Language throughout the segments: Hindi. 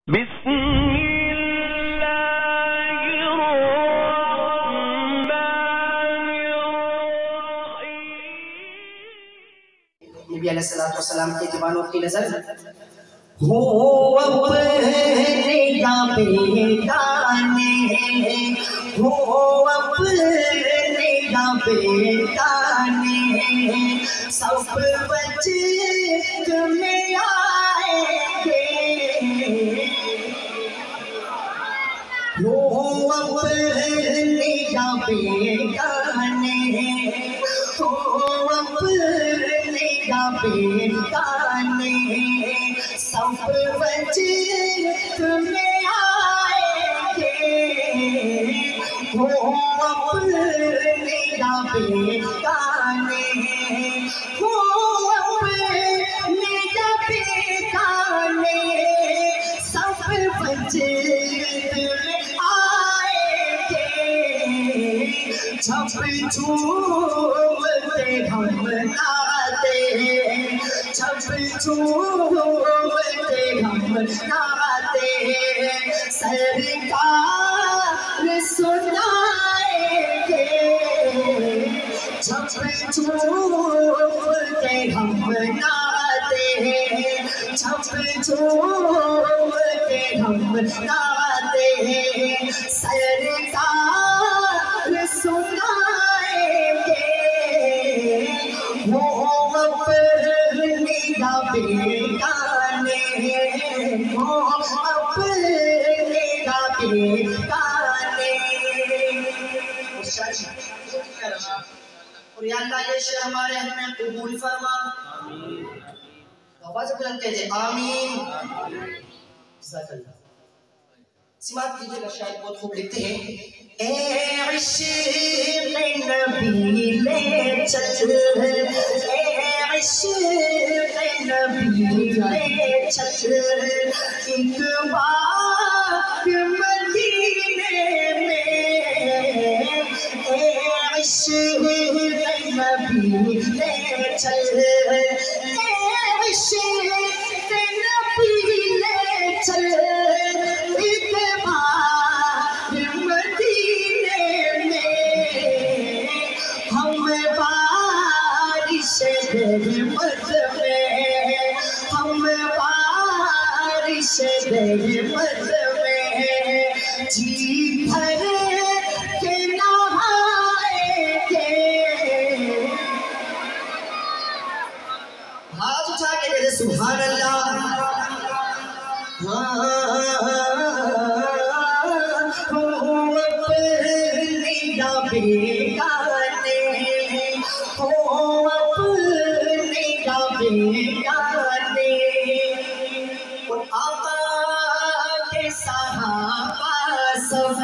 नबी अलैहिस्सलाम के जवानों की नजर हो अपने या बेगाने, हो अपने या बेगाने, सब वजह में आएंगे, हो अपने या बेगाने, हो अपने या बेगाने, सब वजह में आएंगे, हो अपने या बेगाने, हो अपने या बेगाने, सब वजह में आएंगे, जब झूमते हम नाते, जब झूमते हम नाते, सरकार सुनाएंगे, जब झूमते हम नाते, जब झूमते हम नाते, सरकार सुनाएंगे, वो अपने या बेगाने, वो अपने या बेगाने। और या अल्लाह ये शेर हमारे हक में कबूल फरमा, आवाज़ बुलंद कीजिए आमीन। सिमात कीजिएगा, शायद बहुत खूब लिखते हैं, ए इश्क़ नबी ले चल, ए इश्क़ नबी ले चल, एक बार मदीने में, ए इश्क़ नबी ले चल, ए इश्क़ नबी ले चल, एक बार मदीने में, हम बारिश रहमत में, हम बारिश रहमत में, जी भर के नहाएंगे। हाथ उठा के मेरे सुभान अल्लाह। बेगाने, हो अपने या बेगाने, और आका के सहाबा सब,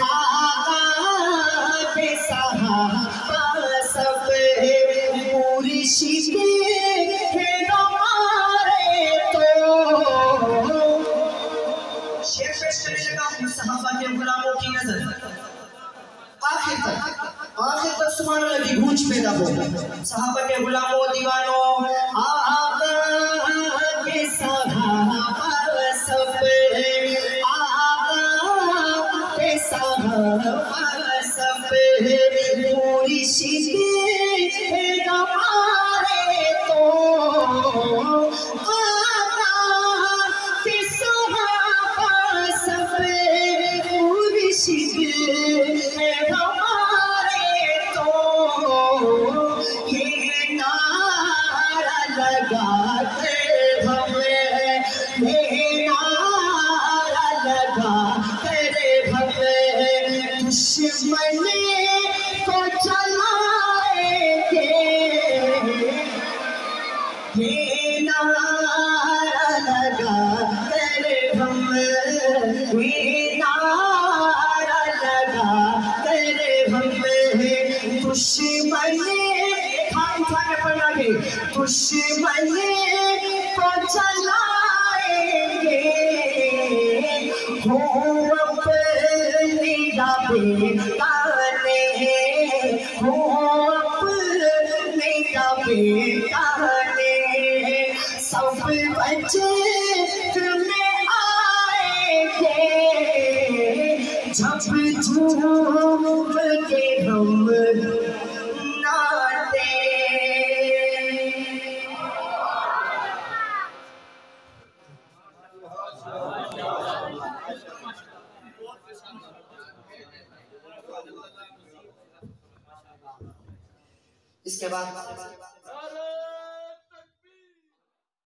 आका के सहाबा सब, मुर्शिद है हमारे तो। शेर पेश करने लगा सहाबा के गुलामों की नजर, आखिर तक सुभान अल्लाह की गूंज पैदा हो। सहाबा के गुलामों दीवानों, आका के सहाबा सब, आका के सहाबा सब, मुर्शिद है हमारे तो। आका के सहाबा सब, मुर्शिद है हमारे तो। ये नारा लगाते हमें, ये नारा लगाते हमें, दुश्मन को जलाएंगे, ये नारा लगाते हमें, ये नारा लगाते हमें, दुश्मन हाथ उठाने पर लगे, दुश्मन को जलाएंगे, हो अपने या बेगाने, हो अपने या बेगाने, सब बच्चे में आ झप झूम के हम नाते। इसके बाद